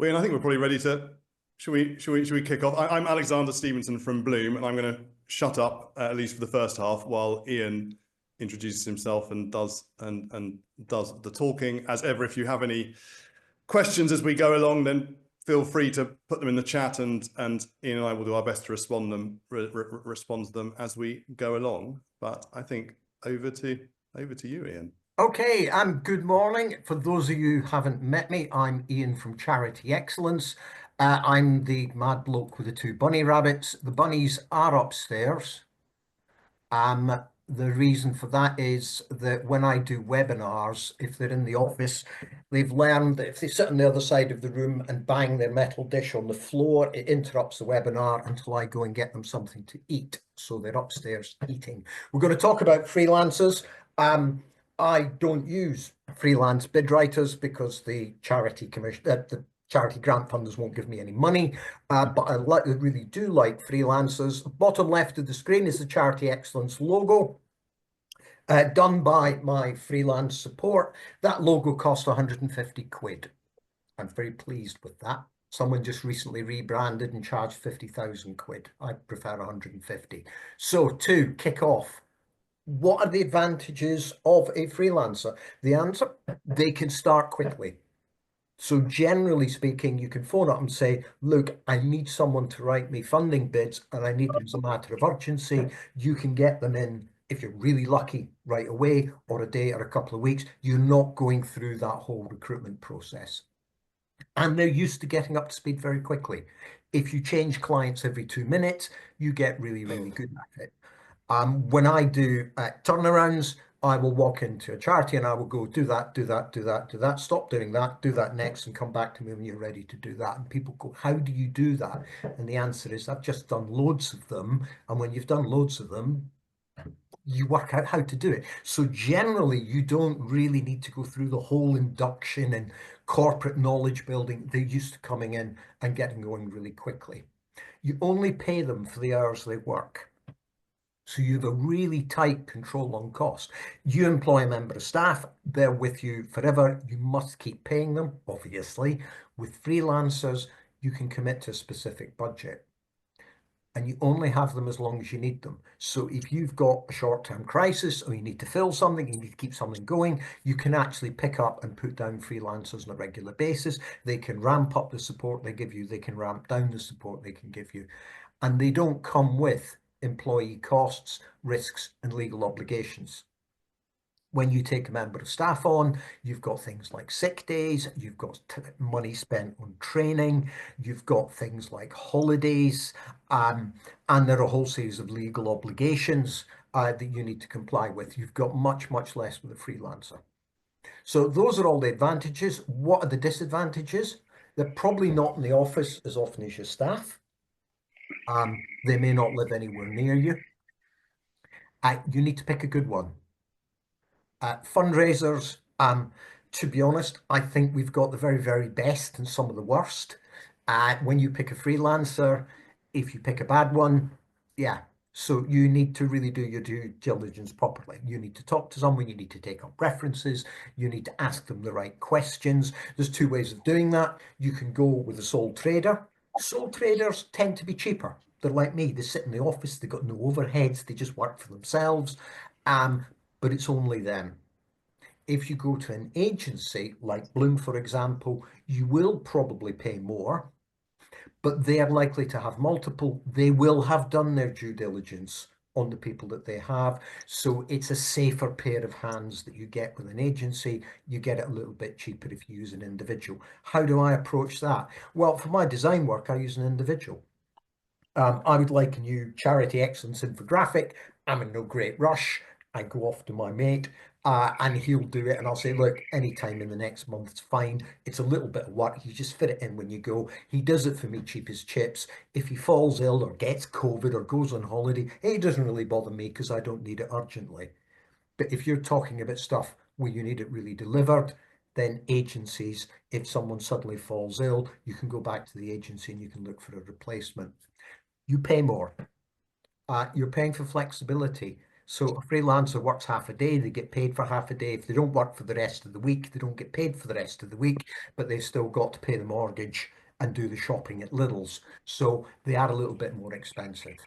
Well, Ian, I think we're probably ready to. Should we kick off? I'm Alexander Stevenson from Blume, and I'm going to shut up at least for the first half while Ian introduces himself and does the talking. As ever, if you have any questions as we go along, then feel free to put them in the chat, and Ian and I will do our best to respond to them as we go along. But I think over to you, Ian. Okay, good morning. For those of you who haven't met me, I'm Ian from Charity Excellence. I'm the mad bloke with the two bunny rabbits. The bunnies are upstairs. The reason for that is that when I do webinars, if they're in the office, they've learned that if they sit on the other side of the room and bang their metal dish on the floor, it interrupts the webinar until I go and get them something to eat. So they're upstairs eating. We're going to talk about freelancers. I don't use freelance bid writers because the charity commission, the charity grant funders won't give me any money, but I really do like freelancers. Bottom left of the screen is the Charity Excellence logo, done by my freelance support. That logo cost 150 quid. I'm very pleased with that. Someone just recently rebranded and charged 50,000 quid. I prefer 150. So to kick off, what are the advantages of a freelancer? The answer, they can start quickly. So generally speaking, you can phone up and say, look, I need someone to write me funding bids and I need them as a matter of urgency. You can get them in, if you're really lucky, right away, or a day or a couple of weeks. You're not going through that whole recruitment process. And they're used to getting up to speed very quickly. If you change clients every 2 minutes, you get really, really good at it. When I do turnarounds, I will walk into a charity and I will go, do that, do that, do that, do that, stop doing that, do that next, and come back to me when you're ready to do that. And people go, how do you do that? And the answer is, I've just done loads of them. And when you've done loads of them, you work out how to do it. So generally, you don't really need to go through the whole induction and corporate knowledge building. They're used to coming in and getting going really quickly. You only pay them for the hours they work. So you have a really tight control on cost. You employ a member of staff, they're with you forever. You must keep paying them, obviously. With freelancers, you can commit to a specific budget. And you only have them as long as you need them. So if you've got a short-term crisis or you need to fill something, you need to keep something going, you can actually pick up and put down freelancers on a regular basis. They can ramp up the support they give you. They can ramp down the support they can give you. And they don't come with employee costs, risks, and legal obligations. When you take a member of staff on, you've got things like sick days, you've got money spent on training, you've got things like holidays, and there are a whole series of legal obligations that you need to comply with. You've got much, much less with a freelancer. So those are all the advantages. What are the disadvantages? They're probably not in the office as often as your staff. They may not live anywhere near you. You need to pick a good one. Fundraisers, to be honest, I think we've got the very, very best and some of the worst. When you pick a freelancer, if you pick a bad one, yeah. So you need to really do your due diligence properly. You need to talk to someone, you need to take up references, you need to ask them the right questions. There's two ways of doing that. You can go with a sole trader. Sole traders tend to be cheaper. They're like me, they sit in the office, they've got no overheads, they just work for themselves, but it's only them. If you go to an agency like Blume, for example, you will probably pay more, but they are likely to have multiple. They will have done their due diligence on the people that they have. So it's a safer pair of hands that you get with an agency. You get it a little bit cheaper if you use an individual. How do I approach that? Well, for my design work, I use an individual. I would like a new Charity Excellence infographic. I'm in no great rush. I go off to my mate and he'll do it. And I'll say, look, anytime in the next month, it's fine. It's a little bit of work. You just fit it in when you go. He does it for me cheap as chips. If he falls ill or gets COVID or goes on holiday, it doesn't really bother me because I don't need it urgently. But if you're talking about stuff where you need it really delivered, then agencies, if someone suddenly falls ill, you can go back to the agency and you can look for a replacement. You pay more. You're paying for flexibility. So a freelancer works half a day, they get paid for half a day. If they don't work for the rest of the week, they don't get paid for the rest of the week, but they've still got to pay the mortgage and do the shopping at Lidl's. So they are a little bit more expensive.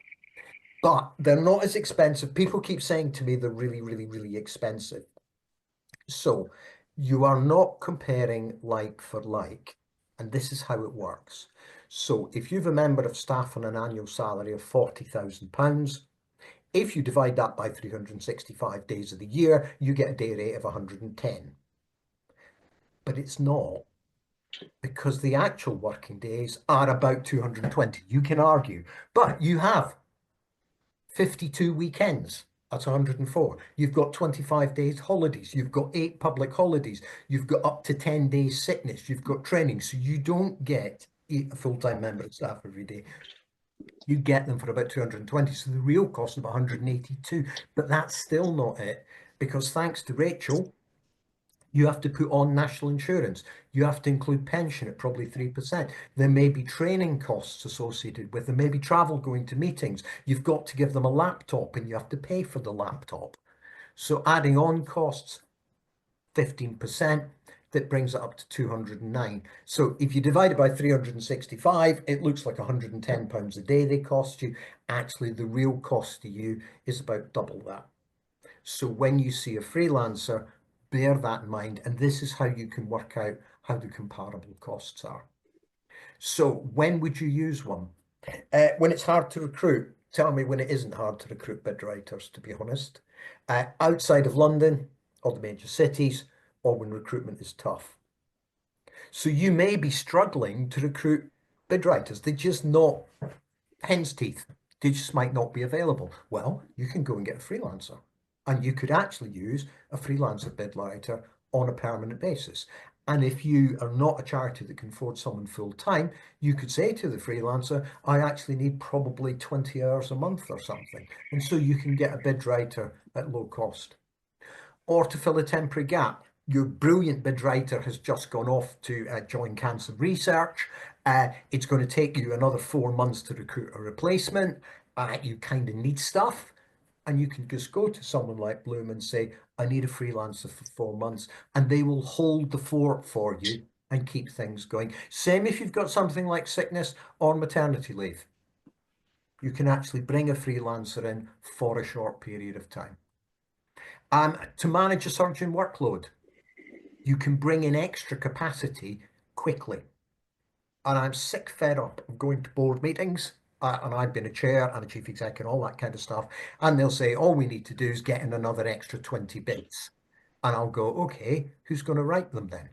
But they're not as expensive. People keep saying to me they're really, really, really expensive. So you are not comparing like for like, and this is how it works. So if you've a member of staff on an annual salary of £40,000, if you divide that by 365 days of the year, you get a day rate of 110. But it's not, because the actual working days are about 220. You can argue, but you have 52 weekends. That's 104. You've got 25 days holidays. You've got 8 public holidays. You've got up to 10 days sickness. You've got training. So you don't get a full-time member of staff every day. You get them for about 220. So the real cost is about 182. But that's still not it, because thanks to Rachel, you have to put on national insurance. You have to include pension at probably 3%. There may be training costs associated with them, maybe travel going to meetings. You've got to give them a laptop and you have to pay for the laptop. So adding on costs, 15%, that brings it up to 209. So if you divide it by 365, it looks like £110 a day they cost you. Actually, the real cost to you is about double that. So when you see a freelancer, bear that in mind, and this is how you can work out how the comparable costs are. So when would you use one? When it's hard to recruit. Tell me when it isn't hard to recruit bid writers, to be honest. Outside of London or the major cities, or when recruitment is tough. So you may be struggling to recruit bid writers. They're just not hen's teeth. They just might not be available. Well, you can go and get a freelancer. And you could actually use a freelancer bid writer on a permanent basis. And if you are not a charity that can afford someone full time, you could say to the freelancer, I actually need probably 20 hours a month or something. And so you can get a bid writer at low cost. Or to fill a temporary gap. Your brilliant bid writer has just gone off to join cancer research. It's going to take you another 4 months to recruit a replacement. You kind of need stuff. And you can just go to someone like Blume and say, I need a freelancer for 4 months, and they will hold the fort for you and keep things going. Same if you've got something like sickness or maternity leave. You can actually bring a freelancer in for a short period of time. To manage a surgeon workload, you can bring in extra capacity quickly. And I'm sick fed up of going to board meetings. And I've been a chair and a chief exec and all that kind of stuff. And they'll say, all we need to do is get in another extra 20 bids. And I'll go, okay, who's going to write them then?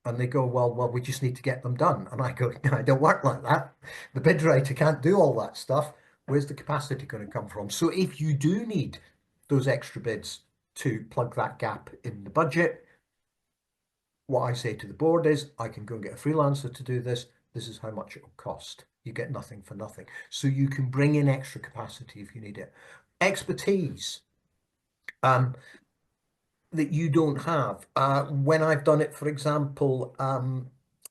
And they go, well, we just need to get them done. And I go, I don't work like that. The bid writer can't do all that stuff. Where's the capacity going to come from? So if you do need those extra bids to plug that gap in the budget, what I say to the board is, I can go and get a freelancer to do this. This is how much it will cost. You get nothing for nothing. So you can bring in extra capacity if you need it. Expertise that you don't have. When I've done it, for example,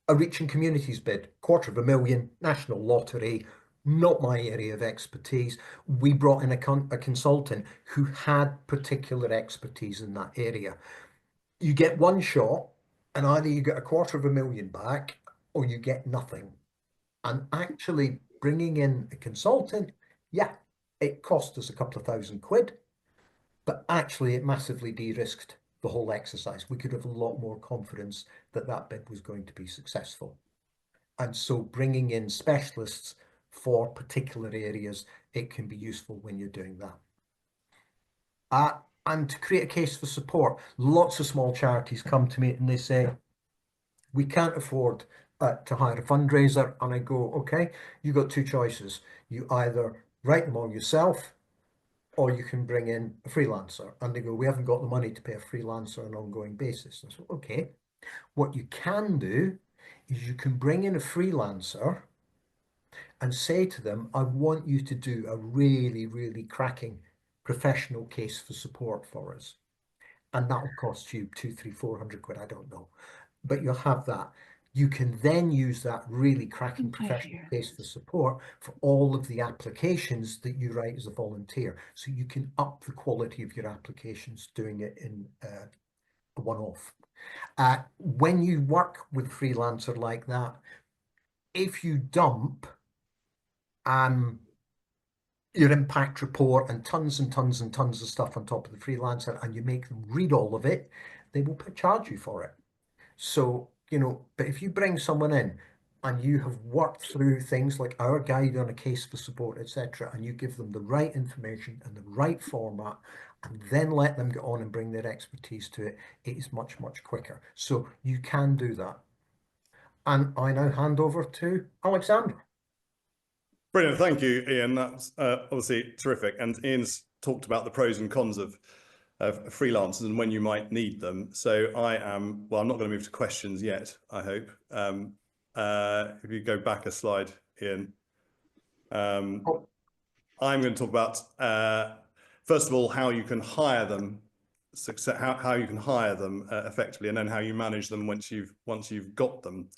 a reaching communities bid, £250,000, national lottery, not my area of expertise. We brought in a consultant who had particular expertise in that area. You get one shot, and either you get £250,000 back or you get nothing. And actually bringing in a consultant, yeah, it cost us a couple of £1,000, but actually it massively de-risked the whole exercise. We could have a lot more confidence that that bid was going to be successful. And so bringing in specialists for particular areas, it can be useful when you're doing that. And to create a case for support, lots of small charities come to me and they say, we can't afford to hire a fundraiser. And I go, okay, you've got 2 choices. You either write them all yourself, or you can bring in a freelancer. And they go, we haven't got the money to pay a freelancer on an ongoing basis. I said, okay, what you can do is you can bring in a freelancer and say to them, I want you to do a really, really cracking professional case for support for us. And that will cost you 200, 300, 400 quid, I don't know. But you'll have that. You can then use that really cracking professional case for support for all of the applications that you write as a volunteer. So you can up the quality of your applications doing it in a one-off. When you work with Freelancer like that, if you dump your impact report and tons and tons and tons of stuff on top of the Freelancer and you make them read all of it, they will charge you for it. So, you know, but if you bring someone in and you have worked through things like our guide on a case for support, etc., and you give them the right information and the right format, and then let them get on and bring their expertise to it, it is much, much quicker. So you can do that. And I now hand over to Alexander. Brilliant, thank you, Ian. That's obviously terrific. And Ian's talked about the pros and cons of freelancers and when you might need them. So I'm not going to move to questions yet, I hope. If you go back a slide, Ian. I'm going to talk about, first of all, how you can hire them, how you can hire them effectively, and then how you manage them once you've got them.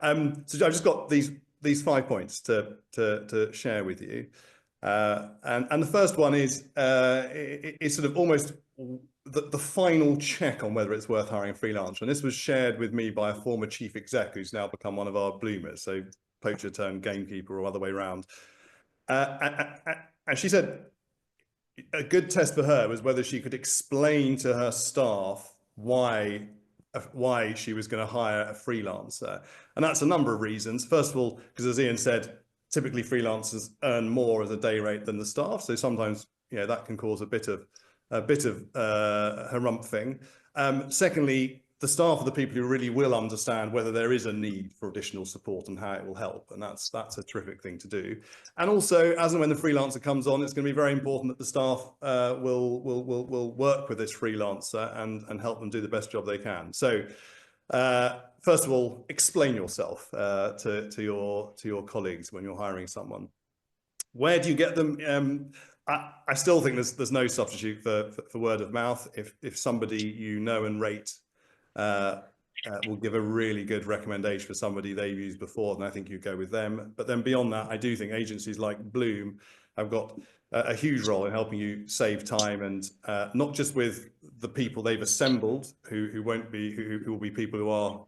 So I've just got these 5 points to share with you. And the first one is it's sort of almost the final check on whether it's worth hiring a freelancer. And this was shared with me by a former chief exec who's now become one of our bloomers, so poacher turned gamekeeper or other way around. And she said a good test for her was whether she could explain to her staff why she was going to hire a freelancer. And that's a number of reasons. First of all, because as Ian said, typically freelancers earn more as a day rate than the staff. So sometimes, you know, that can cause a bit of harumphing. Secondly, the staff are the people who really will understand whether there is a need for additional support and how it will help. And that's a terrific thing to do. And also, as and when the freelancer comes on, it's going to be very important that the staff will work with this freelancer and help them do the best job they can. So first of all, explain yourself to your colleagues when you're hiring someone. Where do you get them? I still think there's no substitute for word of mouth. If somebody you know and rate will give a really good recommendation for somebody they've used before, then I think you go with them. But then beyond that, I do think agencies like Blume have got a huge role in helping you save time, and not just with the people they've assembled, who will be people who are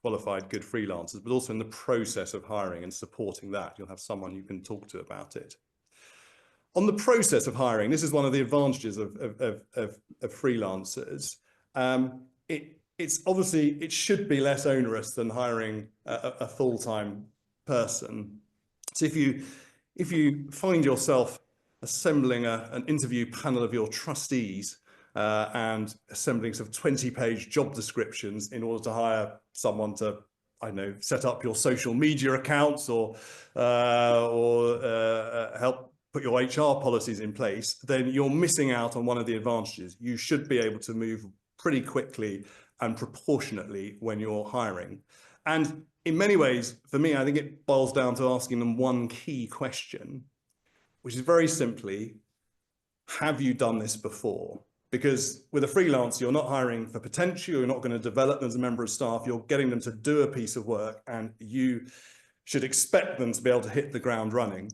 qualified good freelancers, but also in the process of hiring and supporting that. You'll have someone you can talk to about it. On the process of hiring, this is one of the advantages of freelancers. It's obviously, it should be less onerous than hiring a full-time person. So if you find yourself assembling an interview panel of your trustees and assembling sort of 20-page job descriptions in order to hire someone to, I don't know, set up your social media accounts or help put your HR policies in place, then you're missing out on one of the advantages. You should be able to move pretty quickly and proportionately when you're hiring. And in many ways, for me, I think it boils down to asking them one key question, which is very simply, have you done this before? Because with a freelancer, you're not hiring for potential, you're not going to develop them as a member of staff, you're getting them to do a piece of work, and you should expect them to be able to hit the ground running.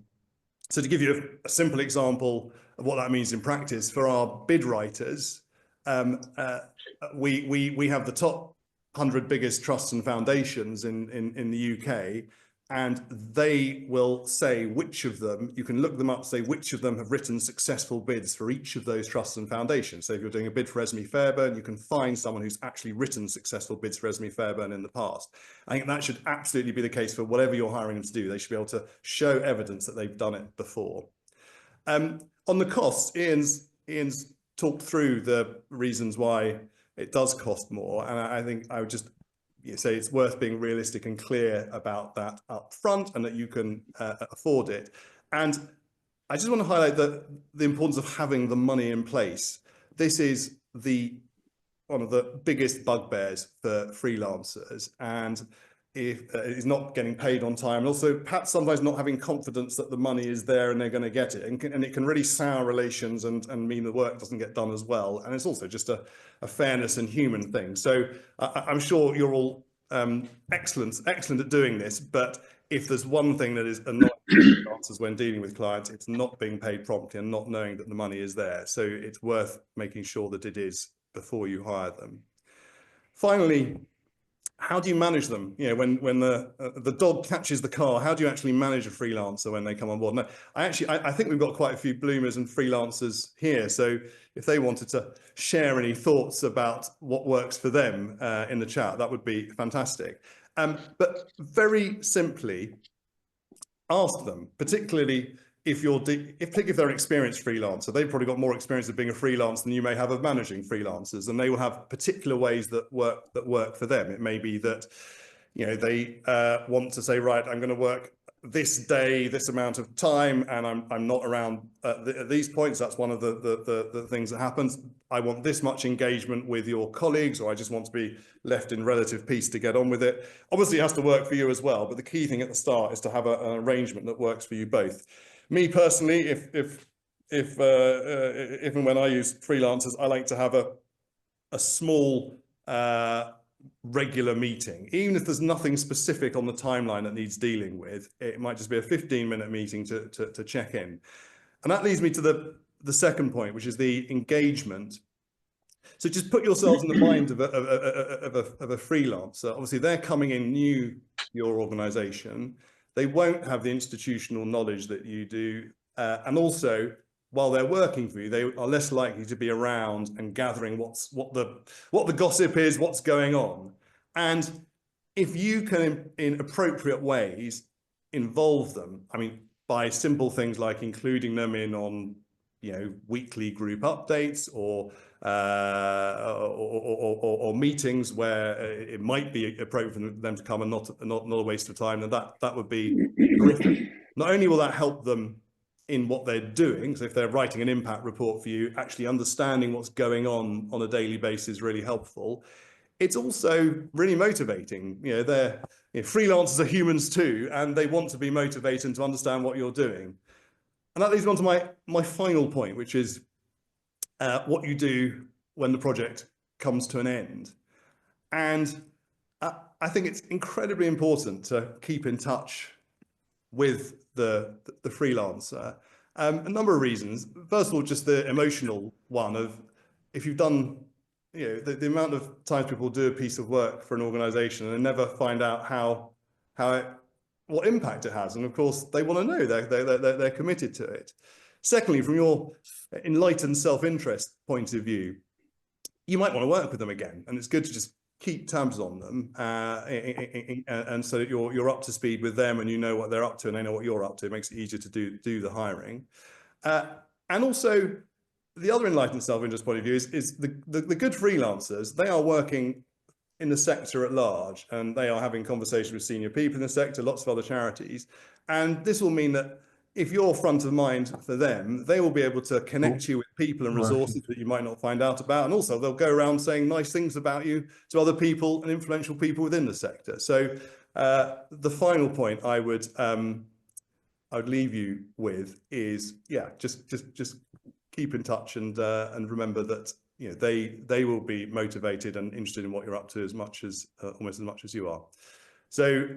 So to give you a simple example of what that means in practice, for our bid writers, we have the top 100 biggest trusts and foundations in the UK, and they will say which of them, you can look them up, say which of them have written successful bids for each of those trusts and foundations. So if you're doing a bid for Esme Fairbairn, you can find someone who's actually written successful bids for Esme Fairbairn in the past. I think that should absolutely be the case for whatever you're hiring them to do. They should be able to show evidence that they've done it before. On the costs, Ian's talked through the reasons why it does cost more, and I think I would just say it's worth being realistic and clear about that up front, and that you can afford it. And I just want to highlight the importance of having the money in place. This is one of the biggest bugbears for freelancers, and if is not getting paid on time, and also perhaps sometimes not having confidence that the money is there and they're going to get it, and it can really sour relations and mean the work doesn't get done as well. And it's also just a fairness and human thing. So I'm sure you're all excellent at doing this, but if there's one thing that is annoying freelancers when dealing with clients, it's not being paid promptly and not knowing that the money is there. So it's worth making sure that it is before you hire them. Finally, how do you manage them? You know, when the dog catches the car, how do you actually manage a freelancer when they come on board? Now, I think we've got quite a few bloomers and freelancers here. So if they wanted to share any thoughts about what works for them in the chat, that would be fantastic. But very simply, ask them, particularly if they're an experienced freelancer. They've probably got more experience of being a freelancer than you may have of managing freelancers, and they will have particular ways that work for them. It may be that, you know, they want to say, right, I'm going to work this day, this amount of time, and I'm not around at these points. That's one of the things that happens. I want this much engagement with your colleagues, or I just want to be left in relative peace to get on with it. Obviously, it has to work for you as well, but the key thing at the start is to have an arrangement that works for you both. Me personally, if and when I use freelancers, I like to have a small regular meeting, even if there's nothing specific on the timeline that needs dealing with. It might just be a 15-minute meeting to check in. And that leads me to the second point, which is the engagement. So just put yourselves in the mind of a freelancer. Obviously, they're coming in new to your organization. They won't have the institutional knowledge that you do. And also, while they're working for you, they are less likely to be around and gathering what the gossip is, what's going on. And if you can, in appropriate ways, involve them, I mean, by simple things like including them in on, you know, weekly group updates or meetings where it might be appropriate for them to come and not a waste of time, then that would be terrific. Not only will that help them in what they're doing, so if they're writing an impact report for you, actually understanding what's going on a daily basis is really helpful. It's also really motivating. You know, freelancers are humans too, and they want to be motivated and to understand what you're doing. And that leads me on to my final point, which is what you do when the project comes to an end. And I think it's incredibly important to keep in touch with the freelancer. A number of reasons. First of all, just the emotional one of, if you've done, you know, the amount of times people do a piece of work for an organization and never find out what impact it has. And of course, they want to know they're committed to it. Secondly, from your enlightened self-interest point of view, you might want to work with them again. And it's good to just keep tabs on them and so that you're up to speed with them and you know what they're up to and they know what you're up to. It makes it easier to do the hiring. And also, the other enlightened self-interest point of view is the good freelancers. They are working in the sector at large, and they are having conversations with senior people in the sector, lots of other charities. And this will mean that if you're front of mind for them, they will be able to connect you with people and resources that you might not find out about. And also they'll go around saying nice things about you to other people and influential people within the sector. So the final point I would leave you with is, yeah, just keep in touch and remember that, you know, they will be motivated and interested in what you're up to as much as almost as much as you are. So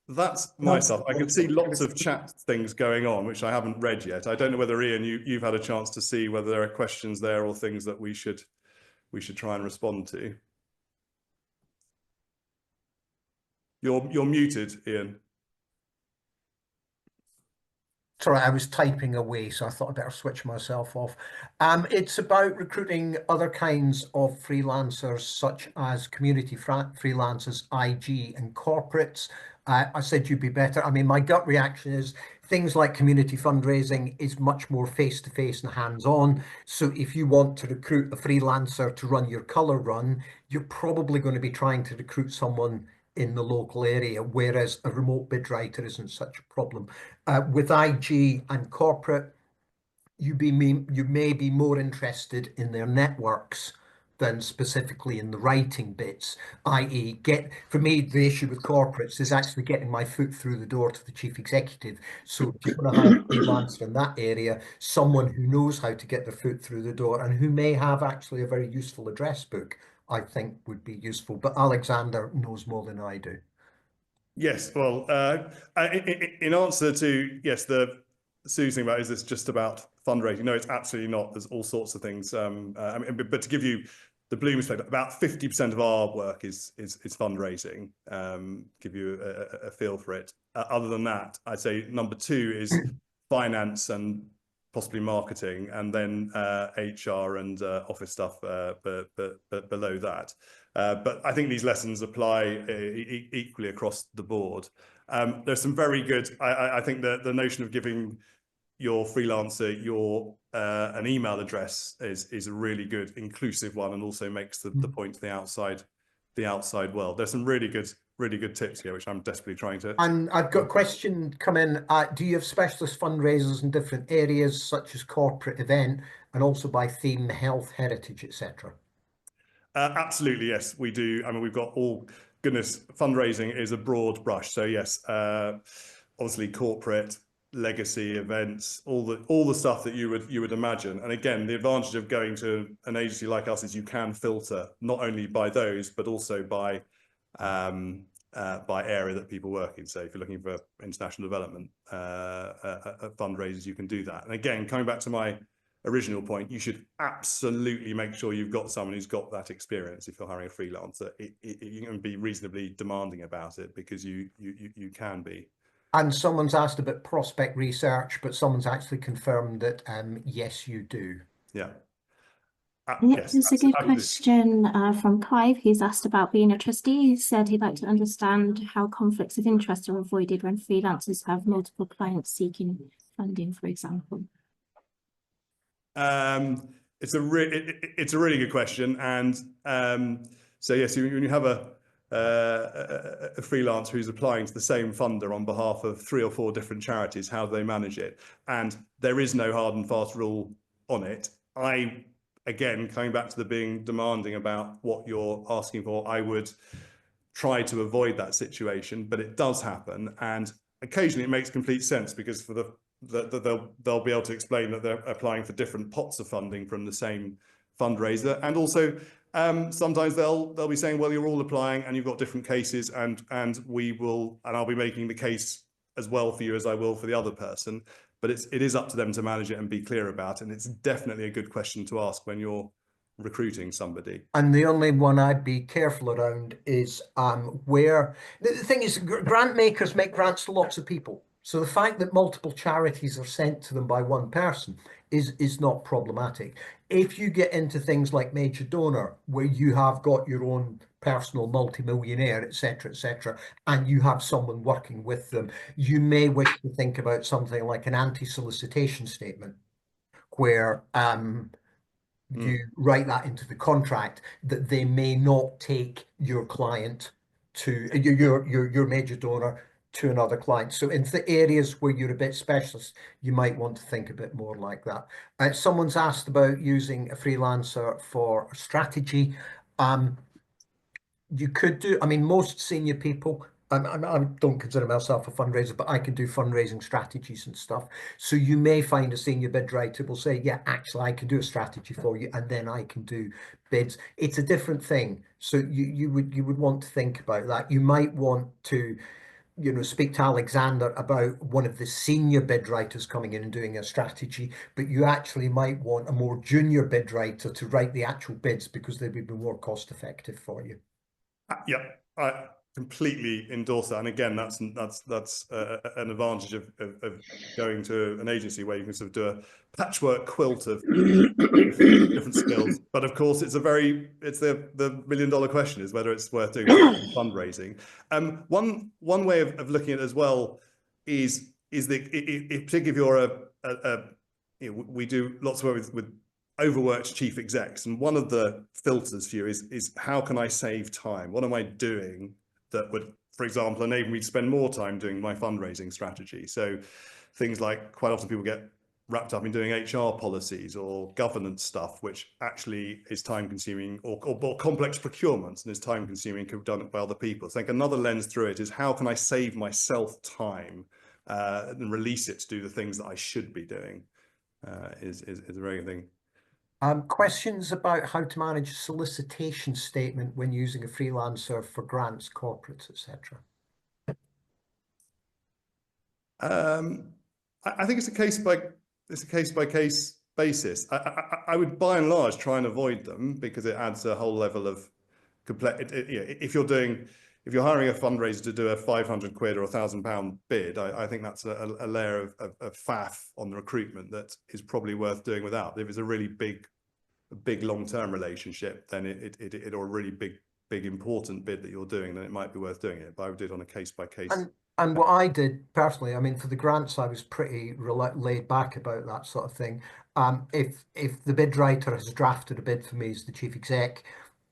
that's my stuff. I can see lots of chat things going on, which I haven't read yet. I don't know whether, Ian, you've had a chance to see whether there are questions there or things that we should try and respond to. You're muted, Ian. Sorry, I was typing away, so I thought I'd better switch myself off. It's about recruiting other kinds of freelancers, such as community freelancers, IG, and corporates. I said you'd be better. I mean, my gut reaction is things like community fundraising is much more face-to-face and hands-on. So if you want to recruit a freelancer to run your colour run, you're probably going to be trying to recruit someone in the local area, whereas a remote bid writer isn't such a problem. With IG and corporate, you may be more interested in their networks than specifically in the writing bits, i.e. for me, the issue with corporates is actually getting my foot through the door to the chief executive. So if you want to have a freelancer in that area, someone who knows how to get their foot through the door and who may have actually a very useful address book, I think would be useful. But Alexander knows more than I do. Yes, well, in answer to, yes, the Sue's thing about, is this just about fundraising? No, it's absolutely not. There's all sorts of things. I mean, but to give you the Blume perspective, about 50% of our work is fundraising. Give you a feel for it. Other than that, I'd say number 2 is finance and possibly marketing, and then HR and office stuff below that. But I think these lessons apply equally across the board. There's some very good, I think the notion of giving your freelancer an email address is a really good inclusive one, and also makes the point to the outside world. There's some really good tips here, which I'm desperately trying to. And I've got a question come in. Do you have specialist fundraisers in different areas, such as corporate event, and also by theme, health, heritage, etc.? Absolutely, yes, we do. I mean, we've got goodness, fundraising is a broad brush. So yes, obviously corporate, legacy events, all the stuff that you would imagine. And again, the advantage of going to an agency like us is you can filter not only by those, but also by area that people work in. So if you're looking for international development fundraisers, you can do that. And again, coming back to my original point, you should absolutely make sure you've got someone who's got that experience. If you're hiring a freelancer, you can be reasonably demanding about it, because you can be. And someone's asked about prospect research, but someone's actually confirmed that yes, you do. Yeah. Yes, there's a good question from Clive. He's asked about being a trustee. He said he'd like to understand how conflicts of interest are avoided when freelancers have multiple clients seeking funding, for example. It's a really good question, and so yes, when you have a freelancer who's applying to the same funder on behalf of 3 or 4 different charities, how do they manage it? And there is no hard and fast rule on it. Again, coming back to the being demanding about what you're asking for, I would try to avoid that situation, but it does happen, and occasionally it makes complete sense, because for they'll be able to explain that they're applying for different pots of funding from the same fundraiser, and also sometimes they'll be saying, well, you're all applying and you've got different cases, and I'll be making the case as well for you as I will for the other person. But it is up to them to manage it and be clear about it. And it's definitely a good question to ask when you're recruiting somebody. And the only one I'd be careful around is where the thing is, grant makers make grants to lots of people. So the fact that multiple charities are sent to them by one person is not problematic. If you get into things like major donor, where you have got your own personal multimillionaire, etc., and you have someone working with them, you may wish to think about something like an anti-solicitation statement, where you write that into the contract, that they may not take your client to your major donor to another client. So in the areas where you're a bit specialist, you might want to think a bit more like that. Someone's asked about using a freelancer for strategy. You could do, I mean, most senior people, I don't consider myself a fundraiser, but I can do fundraising strategies and stuff. So you may find a senior bid writer will say, yeah, actually, I can do a strategy for you, and then I can do bids. It's a different thing. So you would want to think about that. You might want to, speak to Alexander about one of the senior bid writers coming in and doing a strategy, but you actually might want a more junior bid writer to write the actual bids, because they would be more cost effective for you. Yeah, I completely endorse that. And again, that's an advantage of going to an agency where you can sort of do a patchwork quilt of different skills. But of course, it's the million-dollar question, is whether it's worth doing fundraising. One way of looking at it as well is particularly if you're we do lots of work with overworked chief execs, and one of the filters for you is how can I save time? What am I doing that would, for example, enable me to spend more time doing my fundraising strategy? So things like, quite often people get wrapped up in doing HR policies or governance stuff, which actually is time consuming, or complex procurements, and is time consuming, could be done by other people. So I think another lens through it is, how can I save myself time and release it to do the things that I should be doing, is a very good thing. Questions about how to manage a solicitation statement when using a freelancer for grants, corporates, etc. I think it's a case by case basis. I would by and large try and avoid them because it adds a whole level of complexity. If you're hiring a fundraiser to do a 500 quid or £1,000 bid, I think that's a layer of faff on the recruitment that is probably worth doing without. If it's a really big long-term relationship, then or a really big important bid that you're doing, then it might be worth doing it. But I would do it on a case by case. And what I did personally, I mean, for the grants, I was pretty laid back about that sort of thing. If the bid writer has drafted a bid for me as the chief exec,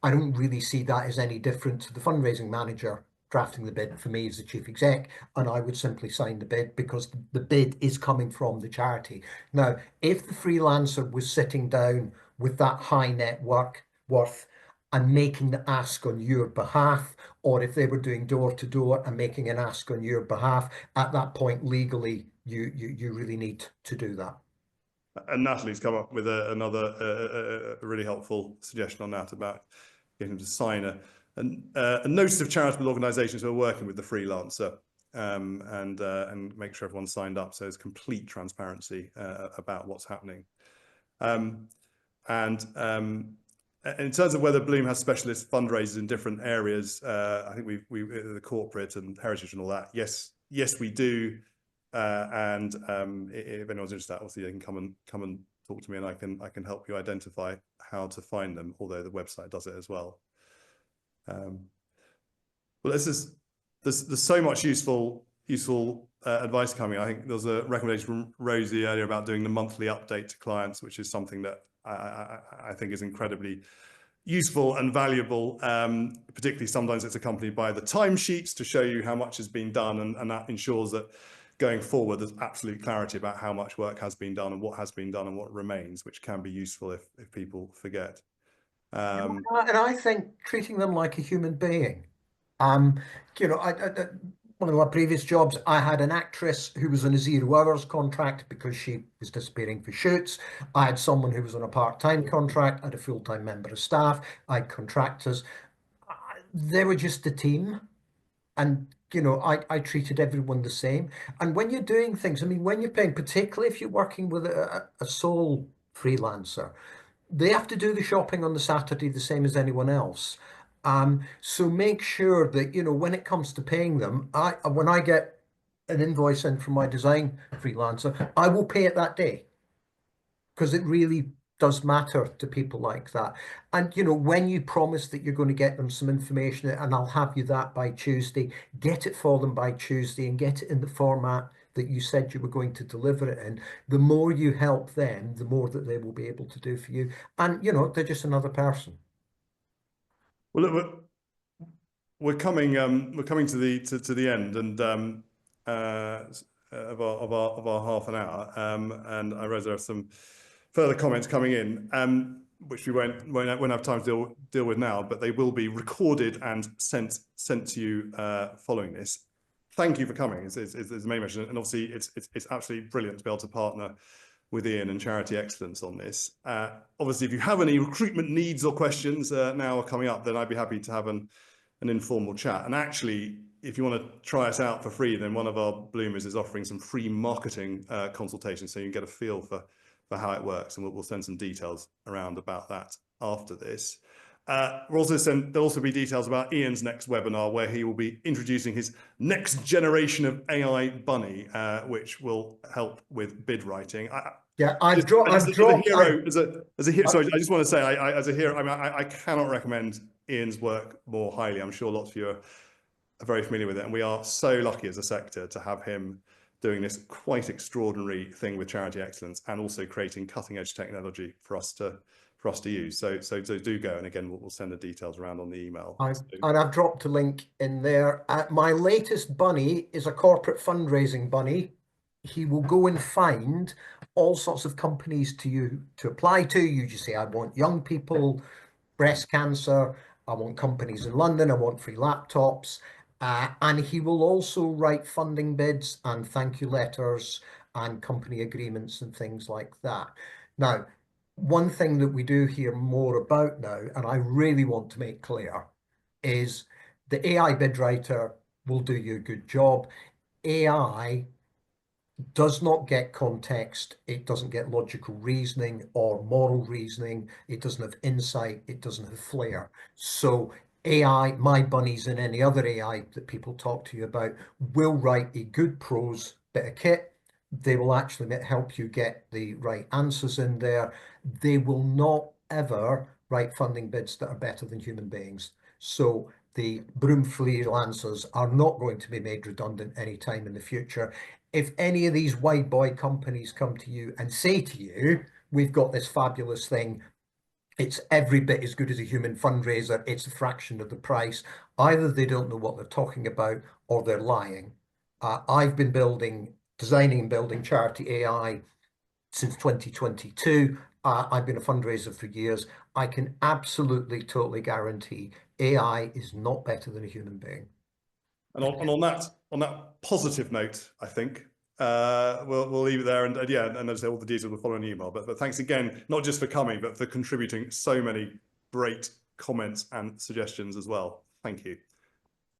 I don't really see that as any different to the fundraising manager drafting the bid for me as the chief exec, and I would simply sign the bid because the bid is coming from the charity. Now, if the freelancer was sitting down with that high net worth and making the ask on your behalf, or if they were doing door to door and making an ask on your behalf, at that point legally you really need to do that. And Natalie's come up with another really helpful suggestion on that about getting them to sign a notice of charitable organisations who are working with the freelancer, and make sure everyone's signed up, so there's complete transparency about what's happening. In terms of whether Blume has specialist fundraisers in different areas, I think we the corporate and heritage and all that. Yes, we do. If anyone's interested, obviously they can come and talk to me, and I can help you identify how to find them. Although the website does it as well. Well, there's so much useful advice coming. I think there's a recommendation from Rosie earlier about doing the monthly update to clients, which is something that I think is incredibly useful and valuable. Particularly sometimes it's accompanied by the timesheets to show you how much has been done, and that ensures that going forward there's absolute clarity about how much work has been done and what has been done and what remains, which can be useful if people forget. And I think treating them like a human being. You know, one of my previous jobs, I had an actress who was on a 0 hours contract because she was disappearing for shoots. I had someone who was on a part-time contract. I had a full-time member of staff. I had contractors. They were just a team. And, you know, I treated everyone the same. And when you're doing things, I mean, when you're paying, particularly if you're working with a sole freelancer, they have to do the shopping on the Saturday the same as anyone else. So make sure that, you know, when it comes to paying them, when I get an invoice in from my design freelancer, I will pay it that day, because it really does matter to people like that. And, you know, when you promise that you're going to get them some information and I'll have you that by Tuesday, get it for them by Tuesday and get it in the format that you said you were going to deliver it in. The more you help them, the more that they will be able to do for you. And, you know, they're just another person. Well, look, we're coming to the end and of our half an hour, and I realize there are some further comments coming in, which we won't have time to deal with now, but they will be recorded and sent to you following this. Thank you for coming. It's the main message, and obviously it's absolutely brilliant to be able to partner with Ian and Charity Excellence on this. Obviously, if you have any recruitment needs or questions now are coming up, then I'd be happy to have an informal chat. And actually, if you want to try us out for free, then one of our Bloomers is offering some free marketing consultations, so you can get a feel for how it works, and we'll send some details around about that after this. There'll also be details about Ian's next webinar, where he will be introducing his next generation of AI bunny, which will help with bid writing. I've dropped. As a hero. Sorry, I just want to say, as a hero, I mean, I cannot recommend Ian's work more highly. I'm sure lots of you are very familiar with it, and we are so lucky as a sector to have him doing this quite extraordinary thing with Charity Excellence, and also creating cutting-edge technology for us to use. So do go, and again, we'll send the details around on the email. And I've dropped a link in there. My latest bunny is a corporate fundraising bunny. He will go and find all sorts of companies to apply to. You just say, I want young people, breast cancer, I want companies in London, I want free laptops. And he will also write funding bids and thank you letters and company agreements and things like that. Now, one thing that we do hear more about now, and I really want to make clear, is the AI bid writer will do you a good job. AI does not get context, it doesn't get logical reasoning or moral reasoning, it doesn't have insight, it doesn't have flair. So AI, my bunnies and any other AI that people talk to you about, will write a good prose bit of kit. They will actually help you get the right answers in there. They will not ever write funding bids that are better than human beings. So the Blume freelancers are not going to be made redundant anytime in the future. If any of these wide boy companies come to you and say to you, we've got this fabulous thing, it's every bit as good as a human fundraiser, it's a fraction of the price, either they don't know what they're talking about or they're lying. I've been designing and building charity AI since 2022. I've been a fundraiser for years. I can absolutely, totally guarantee AI is not better than a human being. And on that positive note, I think we'll leave it there. And yeah, and as I say, all the details will follow an email. But thanks again, not just for coming, but for contributing so many great comments and suggestions as well. Thank you.